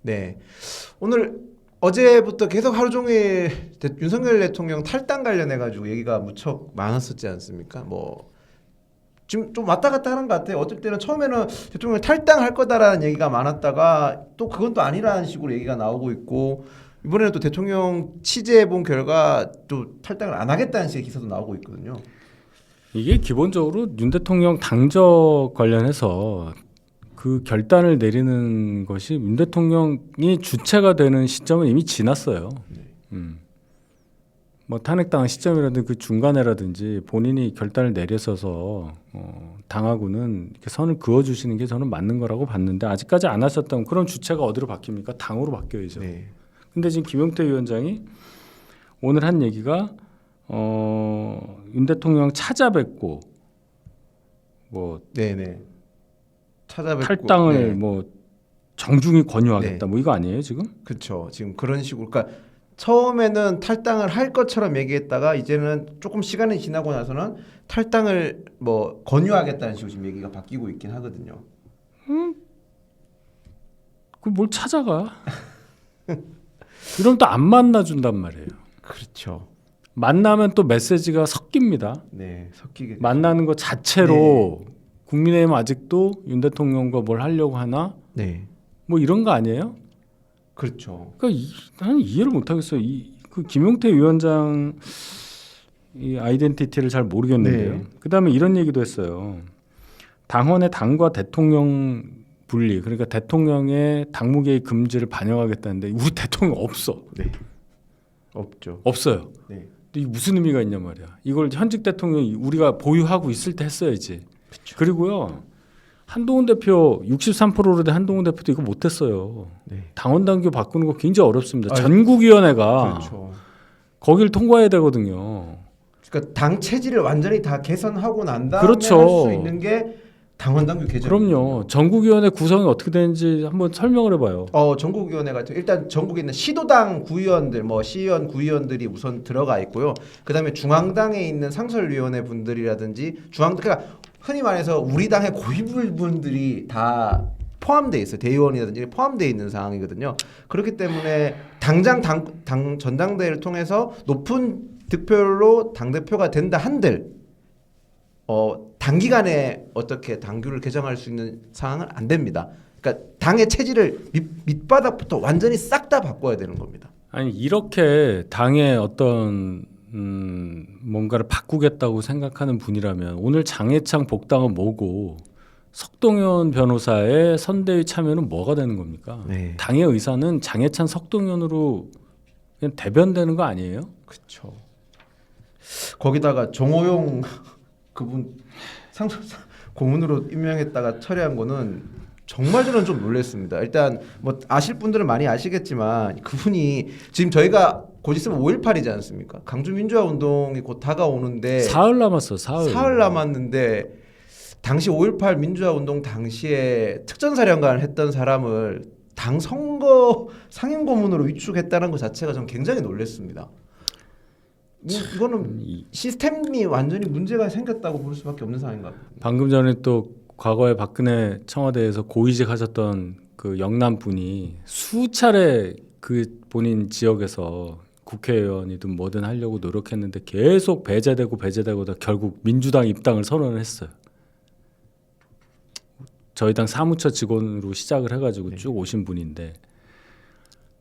네. 오늘 어제부터 계속 하루 종일 윤석열 대통령 탈당 관련해 가지고 얘기가 무척 많았었지 않습니까? 뭐 지금 좀 왔다 갔다 하는 것 같아요. 어떨 때는 처음에는 대통령 탈당할 거다라는 얘기가 많았다가 또 그건 또 아니라는 식으로 얘기가 나오고 있고 이번에는 또 대통령 취재해 본 결과 또 탈당을 안 하겠다는 식의 기사도 나오고 있거든요. 이게 기본적으로 윤 대통령 당적 관련해서 그 결단을 내리는 것이 윤 대통령이 주체가 되는 시점은 이미 지났어요. 뭐 탄핵당한 시점이라든지 그 중간에라든지 본인이 결단을 내렸어서 당하고는 이렇게 선을 그어주시는 게 저는 맞는 거라고 봤는데 아직까지 안 하셨다면 그럼 주체가 어디로 바뀝니까? 당으로 바뀌어야죠. 네. 근데 지금 김용태 위원장이 오늘 한 얘기가 윤 대통령 찾아뵙고 뭐 네네. 찾아뵙고 탈당을 네. 뭐 정중히 권유하겠다 네. 뭐 이거 아니에요 지금? 그렇죠. 지금 그런 식으로 그러니까 처음에는 탈당을 할 것처럼 얘기했다가 이제는 조금 시간이 지나고 나서는 탈당을 뭐 권유하겠다는 식으로 지금 얘기가 바뀌고 있긴 하거든요. 그 뭘 찾아가? 이러면 또 안 만나준단 말이에요. 그렇죠. 만나면 또 메시지가 섞입니다. 네, 섞이게. 만나는 것 자체로 국민의힘 아직도 윤 대통령과 뭘 하려고 하나? 네, 뭐 이런 거 아니에요? 그렇죠. 그러니까 나는 이해를 못 하겠어요. 그 김용태 위원장 이 아이덴티티를 잘 모르겠는데요. 네. 그다음에 이런 얘기도 했어요. 당헌의 당과 대통령 분리, 그러니까 대통령의 당무 개입 금지를 반영하겠다는데 우리 대통령 없어. 네, 없죠. 없어요. 네, 근데 이게 무슨 의미가 있냐 말이야. 이걸 현직 대통령이 우리가 보유하고 있을 때 했어야지. 그렇죠. 그리고요. 한동훈 대표 63%로 된 한동훈 대표도 이거 못했어요. 네, 당원 당규 바꾸는 거 굉장히 어렵습니다. 아, 전국위원회가 그렇죠. 거길 통과해야 되거든요. 그러니까 당 체질을 완전히 다 개선하고 난 다음에 그렇죠. 할 수 있는 게 당원당규 개정. 그럼요. 전국위원회 구성이 어떻게 되는지 한번 설명을 해봐요. 전국위원회 같은 일단 전국에 있는 시도당 구의원들, 뭐 시의원 구의원들이 우선 들어가 있고요. 그다음에 중앙당에 있는 상설위원회 분들이라든지 그러니까 흔히 말해서 우리 당의 고위분들이 다 포함돼 있어요. 대의원이라든지 포함돼 있는 상황이거든요. 그렇기 때문에 당장 당 전당대회를 통해서 높은 득표율로 당 대표가 된다 한들 단기간에 어떻게 당규를 개정할 수 있는 상황은 안 됩니다. 그러니까 당의 체질을 밑바닥부터 완전히 싹 다 바꿔야 되는 겁니다. 아니 이렇게 당의 어떤 뭔가를 바꾸겠다고 생각하는 분이라면 오늘 장해창 복당은 뭐고 석동현 변호사의 선대위 참여는 뭐가 되는 겁니까? 네. 당의 의사는 장해찬 석동현으로 그냥 대변되는 거 아니에요? 그렇죠. 거기다가 정호용 그분 고문으로 임명했다가 철회한 거는 정말 저는 좀 놀랐습니다. 일단 뭐 아실 분들은 많이 아시겠지만 그분이 지금 저희가 곧 있으면 5.18이지 않습니까? 강주 민주화 운동이 곧 다가오는데 사흘 남았어. 사흘 남았는데 당시 5.18 민주화 운동 당시에 특전사령관을 했던 사람을 당 선거 상임 고문으로 위촉했다는 것 자체가 전 굉장히 놀랐습니다. 이거는 시스템이 완전히 문제가 생겼다고 볼 수밖에 없는 상황인 것 같아요. 방금 전에 또 과거에 박근혜 청와대에서 고위직 하셨던 그 영남 분이 수차례 그 본인 지역에서 국회의원이든 뭐든 하려고 노력했는데 계속 배제되고 결국 민주당 입당을 선언을 했어요. 저희 당 사무처 직원으로 시작을 해가지고 쭉 오신 분인데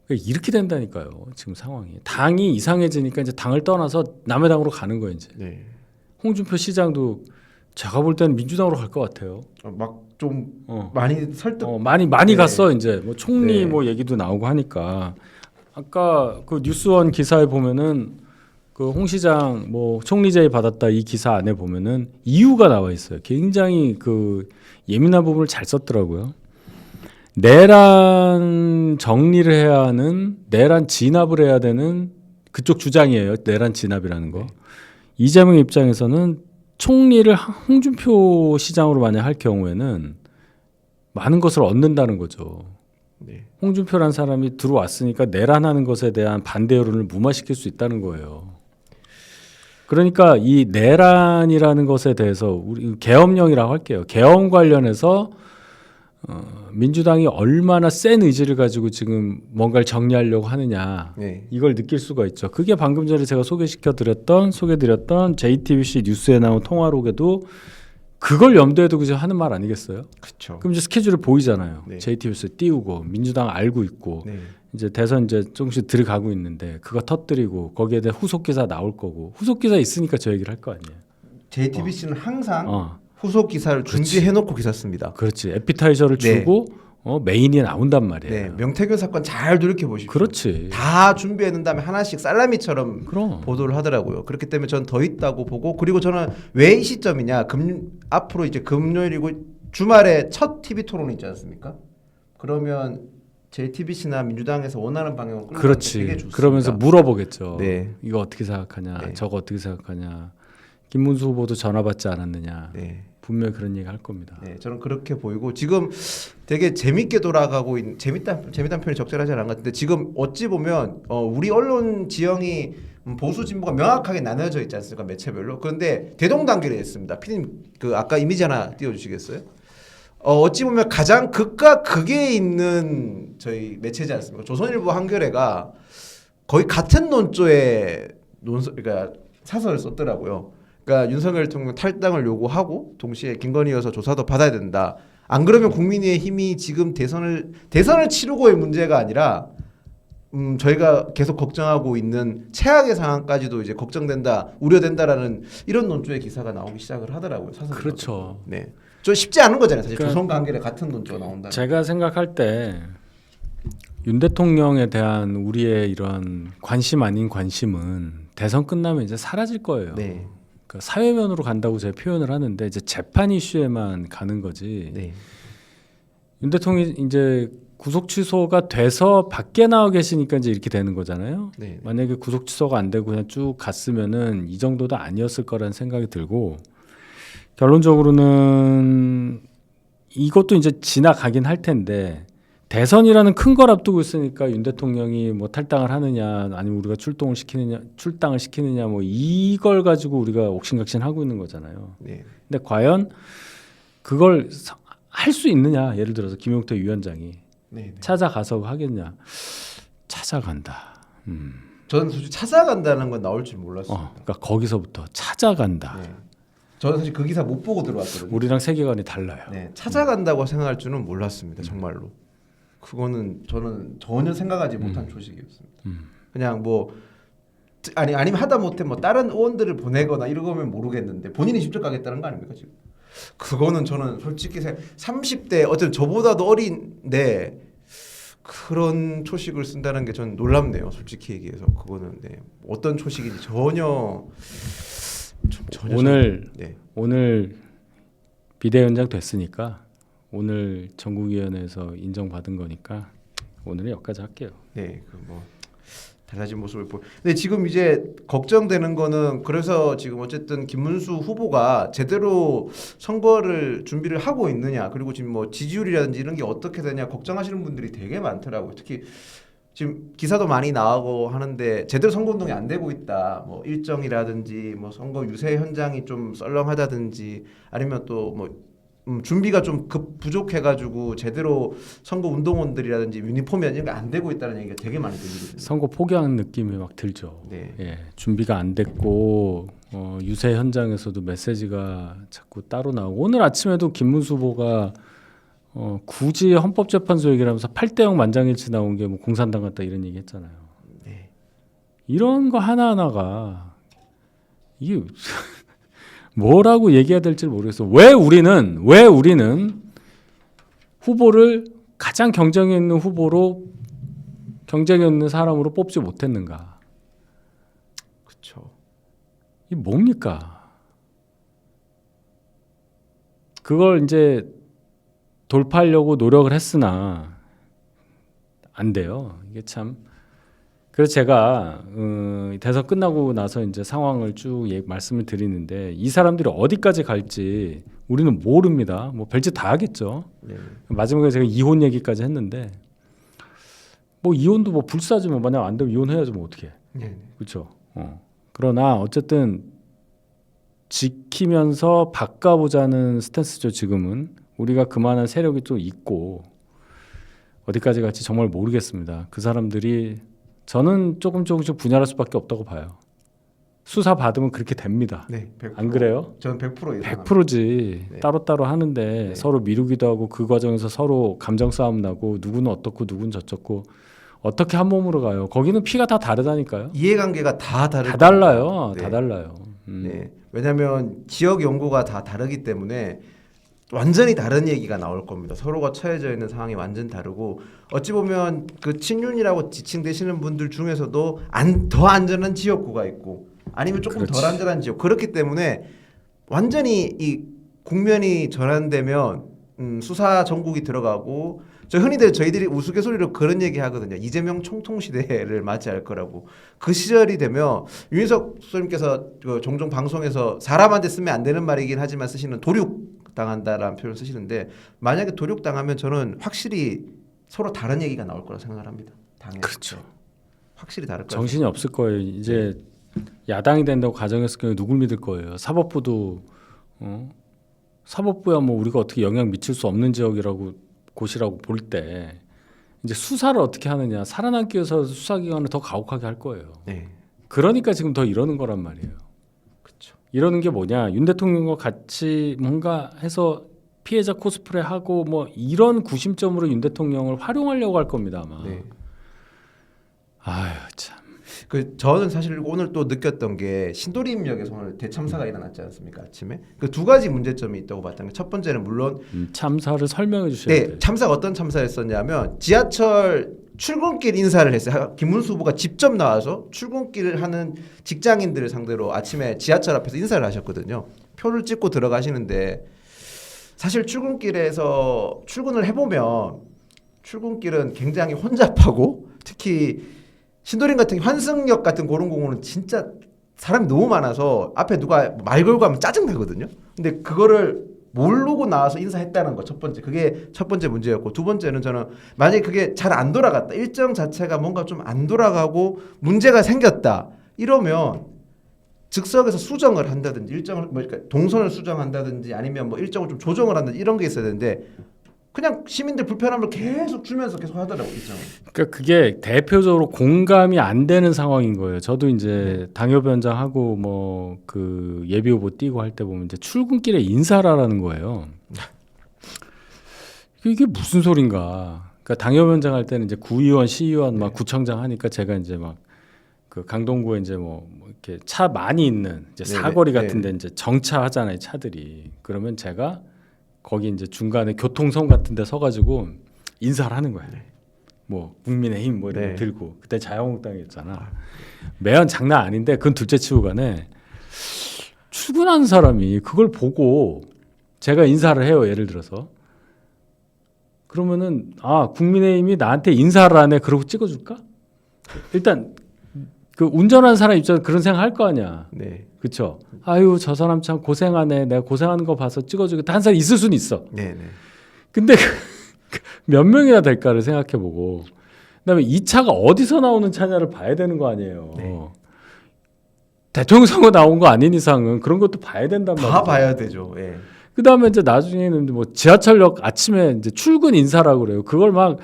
이렇게 된다니까요. 지금 상황이 당이 이상해지니까 이제 당을 떠나서 남의 당으로 가는 거예요. 이제 네. 홍준표 시장도 제가 볼 때는 민주당으로 갈 것 같아요. 막 좀 많이 설득 많이 네. 갔어. 이제 뭐 총리 네. 뭐 얘기도 나오고 하니까 아까 그 뉴스원 기사에 보면은 그 홍 시장 뭐 총리 제의 받았다 이 기사 안에 보면은 이유가 나와 있어요. 굉장히 그 예민한 부분을 잘 썼더라고요. 내란 정리를 해야 하는 내란 진압을 해야 되는 그쪽 주장이에요. 내란 진압이라는 거. 이재명 입장에서는 총리를 홍준표 시장으로 만약 할 경우에는 많은 것을 얻는다는 거죠. 네. 홍준표라는 사람이 들어왔으니까 내란하는 것에 대한 반대 여론을 무마시킬 수 있다는 거예요. 그러니까 이 내란이라는 것에 대해서 우리 계엄령이라고 할게요. 계엄 관련해서 민주당이 얼마나 센 의지를 가지고 지금 뭔가를 정리하려고 하느냐 네. 이걸 느낄 수가 있죠. 그게 방금 전에 제가 소개드렸던 JTBC 뉴스에 나온 통화록에도 그걸 염두에 두고 지금 하는 말 아니겠어요? 그렇죠. 그럼 이제 스케줄이 보이잖아요. 네. JTBC 띄우고 민주당 알고 있고 네. 이제 대선 이제 조금씩 들어가고 있는데 그거 터뜨리고 거기에 대한 후속 기사 나올 거고 후속 기사 있으니까 저 얘기를 할 거 아니에요. JTBC는 항상 어, 후속 기사를 준비해놓고 기사 씁니다. 그렇지. 에피타이저를 네. 주고 메인이 나온단 말이에요. 네, 명태균 사건 잘 돌이켜 보십시오. 그렇지. 다 준비해놓은 다음에 하나씩 살라미처럼 그럼. 보도를 하더라고요. 그렇기 때문에 저는 더 있다고 보고 그리고 저는 왜 이 시점이냐? 앞으로 이제 금요일이고 주말에 첫 TV 토론이 있지 않습니까? 그러면 JTBC나 민주당에서 원하는 방향으로 끌고 가는 게 되게 그렇지. 좋습니다. 그러면서 물어보겠죠. 네. 이거 어떻게 생각하냐? 네. 저거 어떻게 생각하냐? 김문수 후보도 전화 받지 않았느냐? 네. 분명히 그런 얘기 할 겁니다. 네, 저는 그렇게 보이고 지금 되게 재밌게 돌아가고 있는 재밌다는 표현이 적절하지 않은 것 같은데 지금 어찌 보면 우리 언론 지형이 보수 진보가 명확하게 나눠져 있지 않습니까 매체별로. 그런데 대동단결이 됐습니다. 피디님 그 아까 이미지 하나 띄워주시겠어요? 어찌 보면 가장 극과 극에 있는 저희 매체지 않습니까? 조선일보 한겨레가 거의 같은 논조의 그러니까 사설을 썼더라고요. 그러니까 윤석열 대통령 탈당을 요구하고 동시에 김건희 여사 조사도 받아야 된다. 안 그러면 국민의힘이 지금 대선을 치르고의 문제가 아니라 저희가 계속 걱정하고 있는 최악의 상황까지도 이제 걱정된다, 우려된다라는 이런 논조의 기사가 나오기 시작을 하더라고요. 사설. 그렇죠. 네. 좀 쉽지 않은 거잖아요. 사실 그러니까 조선과 한겨레 같은 논조가 나온다. 제가 생각할 때 윤 대통령에 대한 우리의 이런 관심 아닌 관심은 대선 끝나면 이제 사라질 거예요. 네. 그러니까 사회면으로 간다고 제가 표현을 하는데 이제 재판 이슈에만 가는 거지. 네. 윤 대통령이 이제 구속 취소가 돼서 밖에 나와 계시니까 이제 이렇게 되는 거잖아요. 네. 만약에 구속 취소가 안 되고 그냥 쭉 갔으면은 이 정도도 아니었을 거라는 생각이 들고 결론적으로는 이것도 이제 지나가긴 할 텐데 대선이라는 큰 걸 앞두고 있으니까 윤 대통령이 뭐 탈당을 하느냐 아니면 우리가 출당을 시키느냐 뭐 이걸 가지고 우리가 옥신각신하고 있는 거잖아요. 네. 근데 과연 그걸 할 수 있느냐? 예를 들어서 김용태 위원장이 네. 찾아가서 하겠냐? 찾아간다. 저는 솔직히 찾아간다는 건 나올 줄 몰랐어요. 그러니까 거기서부터 찾아간다. 네. 저는 사실 그 기사 못 보고 들어왔거든요. 우리랑 세계관이 달라요. 네, 찾아간다고 생각할 줄은 몰랐습니다. 정말로. 그거는 저는 전혀 생각하지 못한 소식이었습니다. 그냥 뭐 아니면 하다못해 뭐 다른 의원들을 보내거나 이러면 모르겠는데 본인이 직접 가겠다는 거 아닙니까 지금? 그거는 저는 솔직히 30대 어쨌든 저보다도 어린데 그런 초식을 쓴다는 게 저는 놀랍네요. 솔직히 얘기해서 그거는 네. 어떤 초식인지 전혀 오늘 비대위원장 됐으니까 오늘 전국위원회에서 인정받은 거니까 오늘은 여기까지 할게요. 네, 그 뭐 달라진 모습을 보. 근데 지금 이제 걱정되는 거는 그래서 지금 어쨌든 김문수 후보가 제대로 선거를 준비를 하고 있느냐 그리고 지금 뭐 지지율이라든지 이런 게 어떻게 되냐 걱정하시는 분들이 되게 많더라고요. 특히 지금 기사도 많이 나오고 하는데 제대로 선거운동이 안 되고 있다. 뭐 일정이라든지 뭐 선거 유세 현장이 좀 썰렁하다든지 아니면 또 뭐 준비가 좀 부족해가지고 제대로 선거 운동원들이라든지 유니폼이 이런 게 안 되고 있다는 얘기가 되게 많이 들리거든요. 선거 포기하는 느낌이 막 들죠. 네. 예, 준비가 안 됐고 유세 현장에서도 메시지가 자꾸 따로 나오고 오늘 아침에도 김문수 후보가 굳이 헌법재판소 얘기를 하면서 8대0 만장일치 나온 게 뭐 공산당 같다 이런 얘기 했잖아요. 네. 이런 거 하나하나가 이게 뭐라고 얘기해야 될지 모르겠어. 왜 우리는 후보를 가장 경쟁력 있는 사람으로 뽑지 못했는가? 그렇죠. 이 뭡니까? 그걸 이제 돌파하려고 노력을 했으나 안 돼요. 이게 참. 그래서 제가 대선 끝나고 나서 이제 상황을 쭉 말씀을 드리는데 이 사람들이 어디까지 갈지 우리는 모릅니다. 뭐 별짓 다 하겠죠. 네. 마지막에 제가 이혼 얘기까지 했는데 뭐 이혼도 뭐 불사지 뭐 만약 안 되면 이혼해야지 뭐 어떻게? 네. 그렇죠. 그러나 어쨌든 지키면서 바꿔보자는 스탠스죠. 지금은 우리가 그만한 세력이 또 있고 어디까지 갈지 정말 모르겠습니다. 그 사람들이 저는 조금씩 분열할 수밖에 없다고 봐요. 수사 받으면 그렇게 됩니다. 네, 100%. 안 그래요? 저는 100% 예상합니다. 100%지. 네. 따로따로 하는데 네. 서로 미루기도 하고 그 과정에서 서로 감정 싸움 나고 누구는 어떻고 누구는 저쩌고 어떻게 한 몸으로 가요. 거기는 피가 다 다르다니까요. 이해관계가 다 다르고 다 달라요. 네. 다 달라요. 네. 왜냐하면 지역 연고가 다 다르기 때문에 완전히 다른 얘기가 나올 겁니다. 서로가 처해져 있는 상황이 완전 다르고 어찌 보면 그 친윤이라고 지칭되시는 분들 중에서도 더 안전한 지역구가 있고 아니면 조금 그렇지. 덜 안전한 지역 그렇기 때문에 완전히 이 국면이 전환되면 수사 전국이 들어가고 흔히들 저희들이 우스갯소리로 그런 얘기 하거든요. 이재명 총통 시대를 맞이할 거라고. 그 시절이 되면 윤희석 소님께서 그 종종 방송에서 사람한테 쓰면 안 되는 말이긴 하지만 쓰시는 도륙 당한다라는 표현을 쓰시는데 만약에 도륙 당하면 저는 확실히 서로 다른 얘기가 나올 거라 생각을 합니다. 당연히. 그렇죠. 확실히 다를 거예요. 정신이 없을 거예요. 이제 야당이 된다고 가정했을 경우에 누굴 믿을 거예요. 사법부도 사법부야 뭐 우리가 어떻게 영향 미칠 수 없는 지역이라고 곳이라고 볼 때 이제 수사를 어떻게 하느냐 살아남기 위해서 수사기관을 더 가혹하게 할 거예요. 네. 그러니까 지금 더 이러는 거란 말이에요. 그렇죠. 이러는 게 뭐냐 윤 대통령과 같이 뭔가 해서 피해자 코스프레 하고 뭐 이런 구심점으로 윤 대통령을 활용하려고 할 겁니다 아마. 네. 아유 참. 그 저는 사실 오늘 또 느꼈던 게 신도림역에서 오늘 대참사가 일어났지 않습니까 아침에 그 두 가지 문제점이 있다고 봤던 게 첫 번째는 물론 참사를 설명해 주셔야 네 돼요. 참사가 어떤 참사였었냐면 지하철 출근길 인사를 했어요. 김문수 후보가 직접 나와서 출근길을 하는 직장인들을 상대로 아침에 지하철 앞에서 인사를 하셨거든요. 표를 찍고 들어가시는데 사실 출근길에서 출근을 해보면 출근길은 굉장히 혼잡하고 특히 신도림 같은 환승역 같은 그런 공원은 진짜 사람이 너무 많아서 앞에 누가 말 걸고 하면 짜증 나거든요. 근데 그거를 모르고 나와서 인사했다는 거 첫 번째. 그게 첫 번째 문제였고 두 번째는 저는 만약에 그게 잘 안 돌아갔다. 일정 자체가 뭔가 좀 안 돌아가고 문제가 생겼다. 이러면 즉석에서 수정을 한다든지 일정을 뭐 그러니까 동선을 수정한다든지 아니면 뭐 일정을 좀 조정을 한다든지 이런 게 있어야 되는데 그냥 시민들 불편함을 계속 주면서 계속 하더라고요. 일정을. 그러니까 그게 대표적으로 공감이 안 되는 상황인 거예요. 저도 이제 당협위원장하고 뭐 그 예비 후보 뛰고 할 때 보면 이제 출근길에 인사를 하라는 거예요. 이게 무슨 소린가? 그러니까 당협위원장 할 때는 이제 구의원, 시의원, 막 구청장 하니까 제가 이제 막 그 강동구에 이제 뭐 이렇게 차 많이 있는 이제 네네. 사거리 같은데 이제 정차하잖아요, 차들이. 그러면 제가 거기 이제 중간에 교통선 같은데 서가지고 인사를 하는 거야. 뭐 국민의힘 뭐 이런 거 네. 들고 그때 자유한국당이었잖아. 매연 장난 아닌데 그건 둘째치고간에 출근하는 사람이 그걸 보고 제가 인사를 해요. 예를 들어서 그러면은 아 국민의힘이 나한테 인사를 하네 그러고 찍어줄까? 일단 그 운전하는 사람 입장에서 그런 생각 할 거 아니야. 네. 그렇죠. 아유 저 사람 참 고생하네. 내가 고생하는 거 봐서 찍어주겠다. 한 사람 있을 수는 있어. 네, 네. 근데 몇 명이나 될까를 생각해보고 그다음에 이 차가 어디서 나오는 차냐를 봐야 되는 거 아니에요. 네. 대통령 선거 나온 거 아닌 이상은 그런 것도 봐야 된단 말이에요. 다 봐야 되죠. 예. 그다음에 이제 나중에는 뭐 지하철역 아침에 이제 출근 인사라고 그래요. 그걸 막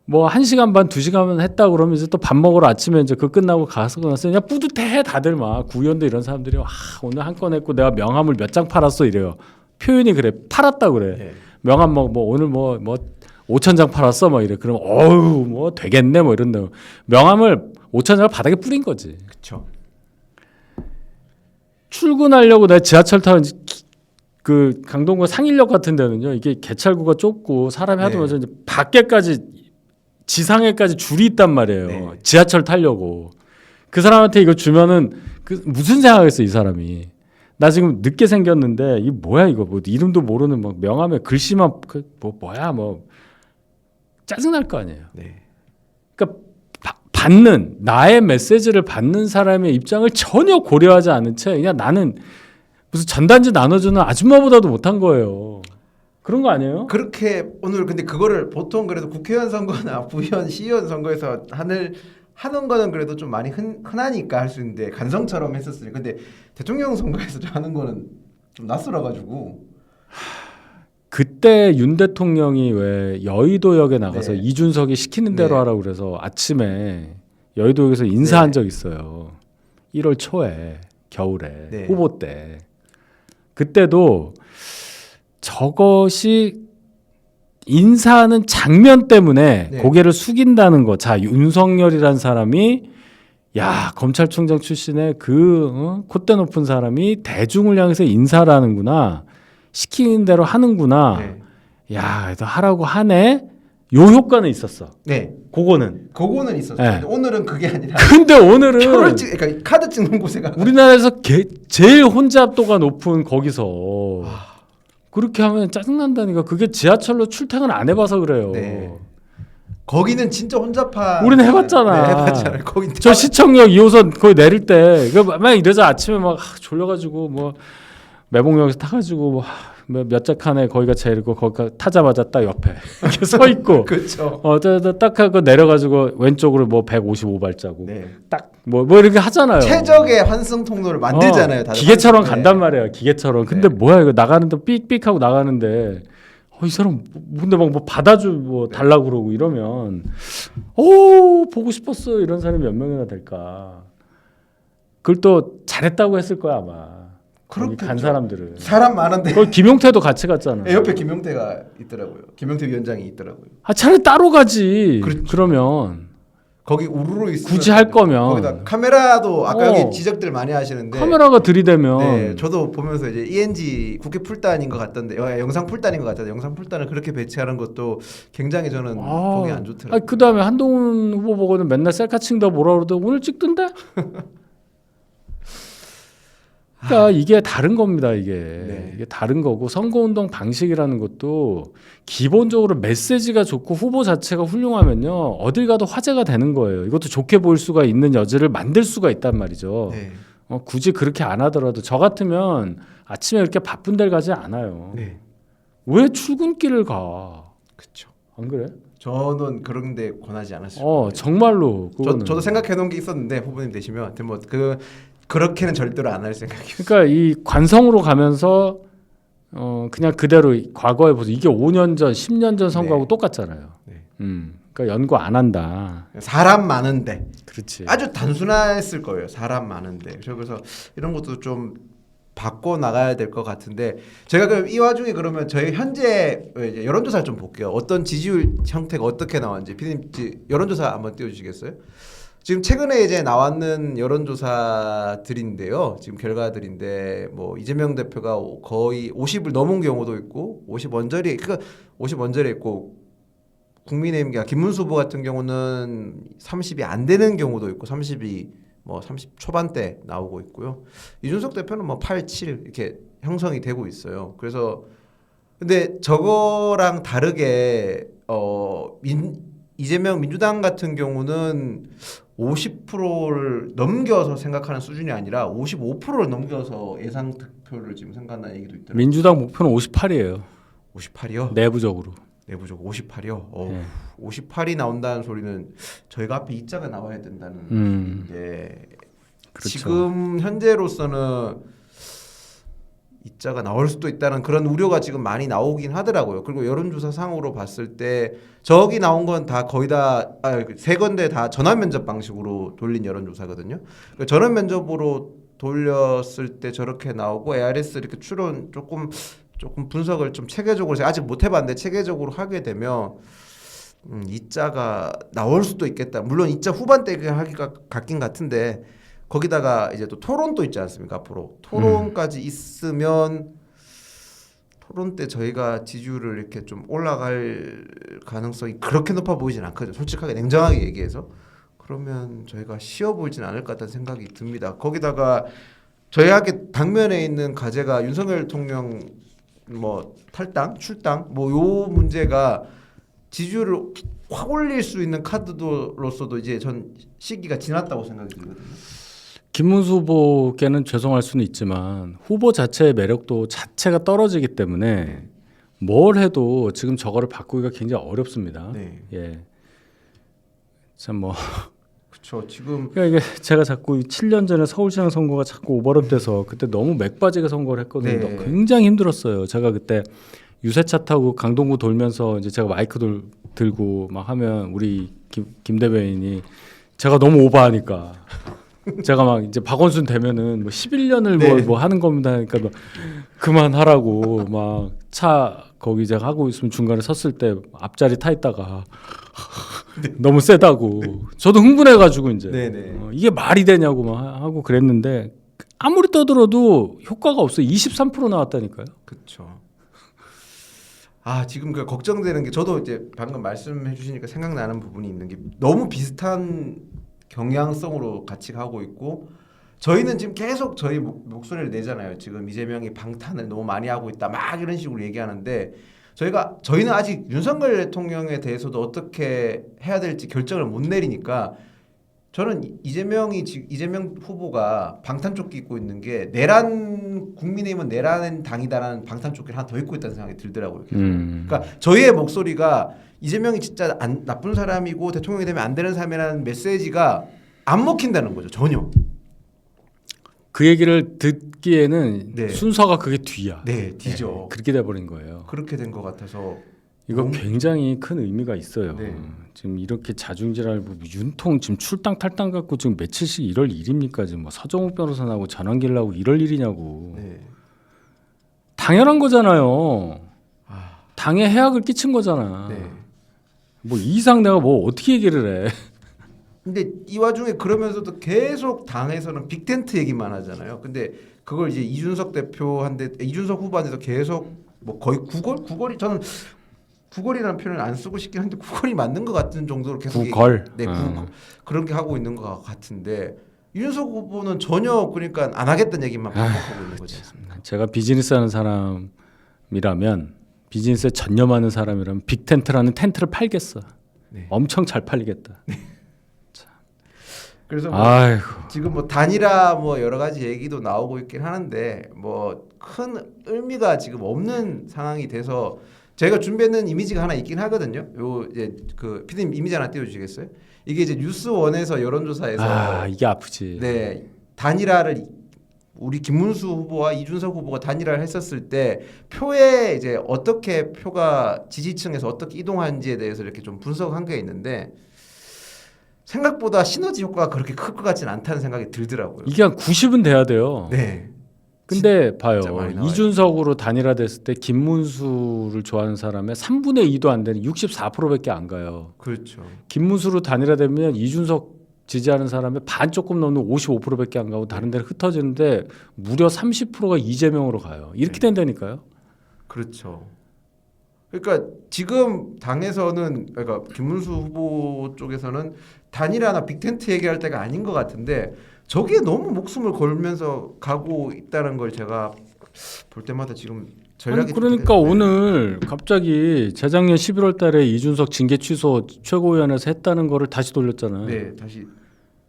뭐 1시간 반 2시간 했다 그러면 이제 또 밥 먹으러 아침에 이제 그 끝나고 가서 나서 그냥 뿌듯해 다들 막 구의원들 이런 사람들이 와 오늘 한 건 했고 내가 명함을 몇 장 팔았어 이래요. 표현이 그래 팔았다 그래. 예. 명함 뭐 오늘 뭐 5,000장 팔았어 뭐 이래. 그럼 어우 뭐 되겠네 뭐 이런다. 명함을 5,000장을 바닥에 뿌린 거지. 그렇죠. 출근하려고 내가 지하철 타고 그 강동구 상일역 같은 데는요. 이게 개찰구가 좁고 사람이 하도 네. 많아서 이제 밖에까지 지상에까지 줄이 있단 말이에요. 네. 지하철 타려고. 그 사람한테 이거 주면은 그 무슨 생각했어 이 사람이. 나 지금 늦게 생겼는데 이 뭐야 이거 뭐 이름도 모르는 막 명함에 글씨만 뭐야 뭐 짜증 날 거 아니에요. 네. 그러니까 받는 나의 메시지를 받는 사람의 입장을 전혀 고려하지 않은 채 그냥 나는 무슨 전단지 나눠주는 아줌마보다도 못한 거예요. 그런 거 아니에요? 그렇게 오늘 근데 그거를 보통 그래도 국회의원 선거나 부의원, 시의원 선거에서 하는 거는 그래도 좀 많이 흔하니까 할 수 있는데 간성처럼 했었으니. 근데 대통령 선거에서 하는 거는 좀 낯설어 가지고 그때 윤 대통령이 왜 여의도역에 나가서 네. 이준석이 시키는 대로 네. 하라고 그래서 아침에 여의도역에서 인사한 네. 적 있어요. 1월 초에 겨울에 네. 후보 때. 그때도 저것이 인사하는 장면 때문에 네. 고개를 숙인다는 거. 자, 윤석열이라는 사람이 야, 검찰총장 출신의 콧대 높은 사람이 대중을 향해서 인사를 하는구나. 시키는 대로 하는구나. 네. 야, 너 하라고 하네. 요 효과는 있었어. 네. 그거는. 그거는 있었죠. 네. 근데 오늘은 그게 아니라 근데 오늘은 표를 그러니까 카드 찍는 곳에 가. 우리나라에서 제일 혼잡도가 높은 거기서 그렇게 하면 짜증난다니까. 그게 지하철로 출퇴근 안 해봐서 그래요. 네. 거기는 진짜 혼잡한. 우리는 해봤잖아. 네, 해봤잖아요. 거기 저 시청역 2호선 거의 내릴 때 막 이러자 아침에 막 졸려가지고 뭐 매봉역에서 타가지고 뭐 몇 자 칸에 거기가 제일이고 거기가 타자마자 딱 옆에 이렇게 서 있고 그렇죠. 딱 하고 내려가지고 왼쪽으로 뭐 155발자국 네. 딱 뭐 이렇게 하잖아요. 최적의 환승 통로를 만들잖아요. 다들 기계처럼 환승. 간단 말이에요. 기계처럼. 근데 네. 뭐야 이거 나가는데 삑삑하고 나가는데 이 사람 근데 막 뭐 받아줘 뭐 달라고 그러고 이러면 보고 싶었어 이런 사람이 몇 명이나 될까. 그걸 또 잘했다고 했을 거야 아마. 거기 간 그렇겠죠. 사람들은. 사람 많은데. 거기 김용태도 같이 갔잖아. 네, 옆에 김용태가 있더라고요. 김용태 위원장이 있더라고요. 차라리 따로 가지. 그렇죠. 그러면 거기 우르르 있으면 굳이 할 거면. 거기다 카메라도 아까 어. 여기 지적들 많이 하시는데 카메라가 들이대면 네, 저도 보면서 이제 ENG 국회 풀단인 것 같던데 영상 풀단인 것 같아요. 영상 풀단을 그렇게 배치하는 것도 굉장히 저는 보기 안 좋더라고요. 그 다음에 한동훈 후보 보고는 맨날 셀카 찍다 뭐라 그러더 오늘 찍던데? 그러니까 이게 다른 겁니다. 이게 다른 거고 선거운동 방식이라는 것도 기본적으로 메시지가 좋고 후보 자체가 훌륭하면요 어딜 가도 화제가 되는 거예요. 이것도 좋게 보일 수가 있는 여지를 만들 수가 있단 말이죠. 네. 굳이 그렇게 안 하더라도 저 같으면 아침에 이렇게 바쁜 데를 가지 않아요. 네. 왜 출근길을 가? 그렇죠. 안 그래? 저는 그런데 권하지 않았을 거예요. 정말로 그거는. 저도 생각해 놓은 게 있었는데 후보님 되시면 하여튼 뭐 그렇게는 절대로 안 할 생각이에요. 그러니까 이 관성으로 가면서 그냥 그대로 과거에 보세요. 이게 5년 전, 10년 전 선거하고 네. 똑같잖아요. 네. 그러니까 연구 안 한다. 사람 많은데 그렇지. 아주 단순했을 거예요. 사람 많은데 그래서 이런 것도 좀 바꿔 나가야 될 것 같은데 제가 그럼 이 와중에 그러면 저희 현재 이제 여론조사를 좀 볼게요. 어떤 지지율 형태가 어떻게 나왔는지 피디님 여론조사 한번 띄워주시겠어요? 지금 최근에 이제 나왔는 여론조사들인데요. 지금 결과들인데 뭐 이재명 대표가 거의 50을 넘은 경우도 있고 50 언저리 그러니까 50 언저리 있고 국민의힘 김문수 후보 같은 경우는 30이 안 되는 경우도 있고 30이 뭐 30 초반대 나오고 있고요. 이준석 대표는 뭐 8, 7 이렇게 형성이 되고 있어요. 그래서 근데 저거랑 다르게 이재명 민주당 같은 경우는 50%를 넘겨서 생각하는 수준이 아니라 55%를 넘겨서 예상 득표를 지금 생각한다는 얘기도 있더라고요. 민주당 목표는 58이에요. 58이요? 내부적으로. 내부적으로 58이요? 네. 58이 나온다는 소리는 저희가 앞에 이자가 나와야 된다는 얘기인데 그렇죠. 지금 현재로서는 이자가 나올 수도 있다는 그런 우려가 지금 많이 나오긴 하더라고요. 그리고 여론조사 상으로 봤을 때 저기 나온 건 다 거의 다 세 건데 다 전화 면접 방식으로 돌린 여론조사거든요. 그러니까 전화 면접으로 돌렸을 때 저렇게 나오고 ARS 이렇게 추론 조금 분석을 좀 체계적으로 제가 아직 못 해봤는데 체계적으로 하게 되면 이자가 나올 수도 있겠다. 물론 이자 후반대에 하기가 같긴 같은데 거기다가 이제 또 토론도 있지 않습니까? 앞으로 토론까지 있으면 토론 때 저희가 지지율을 이렇게 좀 올라갈 가능성이 그렇게 높아 보이진 않거든요. 솔직하게 냉정하게 얘기해서 그러면 저희가 쉬워 보이진 않을 것 같다는 생각이 듭니다. 거기다가 저희에게 당면에 있는 과제가 윤석열 대통령 뭐 탈당, 출당 뭐 요 문제가 지지율을 확 올릴 수 있는 카드로서도 이제 전 시기가 지났다고 생각이 들거든요. 김문수 후보께는 죄송할 수는 있지만 후보 자체의 매력도 자체가 떨어지기 때문에 뭘 해도 지금 저거를 바꾸기가 굉장히 어렵습니다. 네. 예. 참 뭐. 그렇죠. 지금 그러니까 이게 제가 자꾸 7년 전에 서울시장 선거가 자꾸 오버랩돼서 그때 너무 맥 빠지게 선거를 했거든요. 네. 굉장히 힘들었어요. 제가 그때 유세차 타고 강동구 돌면서 이제 제가 마이크 들고 막 하면 우리 김 대변인이 제가 너무 오버하니까 제가 막 이제 박원순 되면은 뭐 11년을 네. 뭐 하는 겁니다. 그러니까 막 그만하라고 막 차 거기 제가 하고 있으면 중간에 섰을 때 앞자리 타 있다가 너무 세다고 저도 흥분해가지고 이제 네네. 이게 말이 되냐고 막 하고 그랬는데 아무리 떠들어도 효과가 없어요. 23% 나왔다니까요. 그렇죠. 아 지금 그 걱정되는 게 저도 이제 방금 말씀해 주시니까 생각나는 부분이 있는 게 너무 비슷한 경향성으로 같이 가고 있고 저희는 지금 계속 저희 목소리를 내잖아요. 지금 이재명이 방탄을 너무 많이 하고 있다 막 이런 식으로 얘기하는데 저희는 아직 윤석열 대통령에 대해서도 어떻게 해야 될지 결정을 못 내리니까 저는 이재명 후보가 방탄조끼 입고 있는 게 국민의힘은 내란 당이다라는 방탄조끼를 하나 더 입고 있다는 생각이 들더라고요. 계속. 그러니까 저희의 목소리가 이재명이 진짜 나쁜 사람이고 대통령이 되면 안 되는 사람이라는 메시지가 안 먹힌다는 거죠. 전혀. 그 얘기를 듣기에는 네. 순서가 그게 뒤야. 네, 뒤죠. 그렇게 돼버린 거예요. 그렇게 된 것 같아서 이거 너무- 굉장히 큰 의미가 있어요. 네. 지금 이렇게 자중질환 윤통 지금 출당 탈당 갖고 지금 며칠씩 이럴 일입니까? 지금 뭐 서정욱 변호사 나고 전환길 나고 이럴 일이냐고. 네. 당연한 거잖아요. 아, 당에 해악을 끼친 거잖아. 네. 뭐 이 이상 내가 뭐 어떻게 얘기를 해? 근데 이 와중에 그러면서도 계속 당에서는 빅텐트 얘기만 하잖아요. 근데 그걸 이제 이준석 후보한테서 계속 뭐 거의 구걸이 저는 구걸이라는 표현을 안 쓰고 싶긴 한데 구걸이 맞는 것 같은 정도로 계속 구걸. 네, 그런 게 하고 있는 것 같은데 이준석 후보는 전혀 그러니까 안 하겠다는 얘기만 반복하고 있는 거지 않습니까? 제가 비즈니스 하는 사람이라면 비즈니스에 전념하는 사람이라면 빅텐트라는 텐트를 팔겠어. 네. 엄청 잘 팔리겠다. 그래서 뭐 아이고. 지금 뭐 단일화 뭐 여러 가지 얘기도 나오고 있긴 하는데 뭐 큰 의미가 지금 없는 상황이 돼서 저희가 준비했는 이미지가 하나 있긴 하거든요. 요 이제 그 피디님 이미지 하나 띄워주시겠어요? 이게 이제 뉴스원에서 여론조사에서 이게 아프지. 네 단일화를 우리 김문수 후보와 이준석 후보가 단일화를 했었을 때 표에 이제 어떻게 표가 지지층에서 어떻게 이동하는지에 대해서 이렇게 좀 분석한 게 있는데 생각보다 시너지 효과가 그렇게 클 것 같지는 않다는 생각이 들더라고요. 이게 한 90은 돼야 돼요. 네. 근데 봐요. 많이 나와요. 이준석으로 단일화됐을 때 김문수를 좋아하는 사람의 3분의 2도 안 되는 64%밖에 안 가요. 그렇죠. 김문수로 단일화되면 이준석 지지하는 사람의 반 조금 넘는 55%밖에 안 가고 다른 데는 흩어지는데 무려 30%가 이재명으로 가요. 이렇게 된다니까요. 그렇죠. 그러니까 지금 당에서는 그러니까 김문수 후보 쪽에서는 단일화나 빅텐트 얘기할 때가 아닌 것 같은데 저기에 너무 목숨을 걸면서 가고 있다는 걸 제가 볼 때마다 지금 전략이 아니, 그러니까 오늘 갑자기 재작년 11월 달에 이준석 징계 취소 최고위원회에서 했다는 거를 다시 돌렸잖아요. 네 다시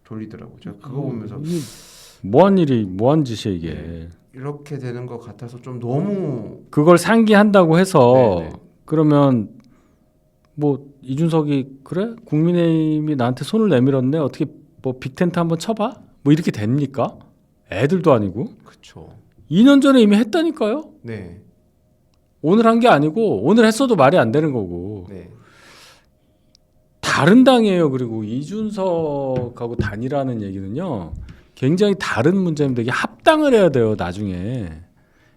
돌리더라고요. 제가 그거 보면서 이게 뭐한 짓이야 이게. 네. 이렇게 되는 것 같아서 좀 너무 그걸 상기한다고 해서 네네. 그러면 뭐 이준석이 그래 국민의힘이 나한테 손을 내밀었네 어떻게 뭐 빅텐트 한번 쳐봐 뭐 이렇게 됩니까? 애들도 아니고 그렇죠. 2년 전에 이미 했다니까요. 네. 오늘 한 게 아니고 오늘 했어도 말이 안 되는 거고 네. 다른 당이에요. 그리고 이준석하고 단일화하는 얘기는요 굉장히 다른 문제입니다. 이게 합당을 해야 돼요. 나중에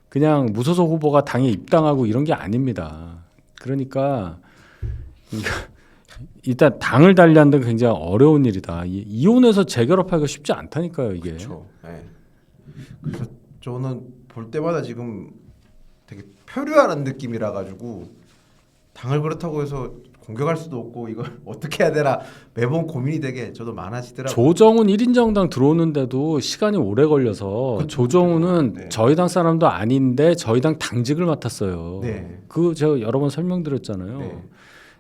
그냥 무소속 후보가 당에 입당하고 이런 게 아닙니다. 그러니까 일단 당을 달리하는 데 굉장히 어려운 일이다. 이혼해서 재결합하기가 쉽지 않다니까요. 이게. 그렇죠. 네. 그래서 저는 볼 때마다 지금 되게 표류하는 느낌이라 가지고 당을 그렇다고 해서 공격할 수도 없고 이걸 어떻게 해야 되나 매번 고민이 되게 저도 많아지더라고요. 조정훈 1인 정당 들어오는데도 시간이 오래 걸려서 그쵸, 조정훈은 네. 저희 당 사람도 아닌데 저희 당 당직을 맡았어요. 네. 그 제가 여러 번 설명드렸잖아요. 네.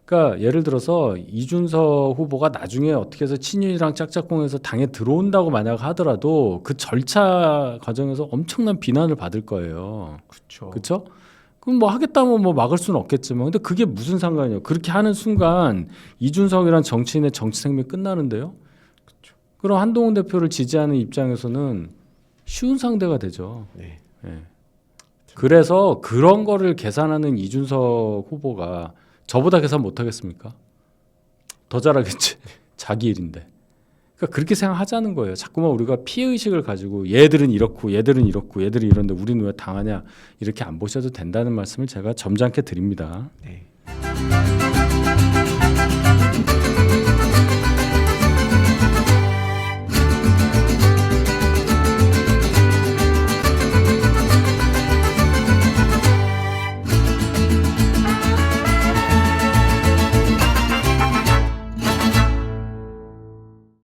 그러니까 예를 들어서 이준석 후보가 나중에 어떻게 해서 친윤이랑 짝짝꿍해서 당에 들어온다고 만약 하더라도 그 절차 과정에서 엄청난 비난을 받을 거예요. 그렇죠. 그렇죠? 그럼 뭐 하겠다면 뭐 막을 수는 없겠지만 근데 그게 무슨 상관이에요? 그렇게 하는 순간 이준석이란 정치인의 정치 생명이 끝나는데요. 그렇죠. 그럼 한동훈 대표를 지지하는 입장에서는 쉬운 상대가 되죠. 네. 예. 그래서 그런 거를 계산하는 이준석 후보가 저보다 계산 못 하겠습니까? 더 잘하겠지. 자기 일인데. 그러니까 그렇게 생각하자는 거예요. 자꾸만 우리가 피해 의식을 가지고 얘들은 이렇고 얘들은 이렇고 얘들은 이런데 우리는 왜 당하냐 이렇게 안 보셔도 된다는 말씀을 제가 점잖게 드립니다. 네.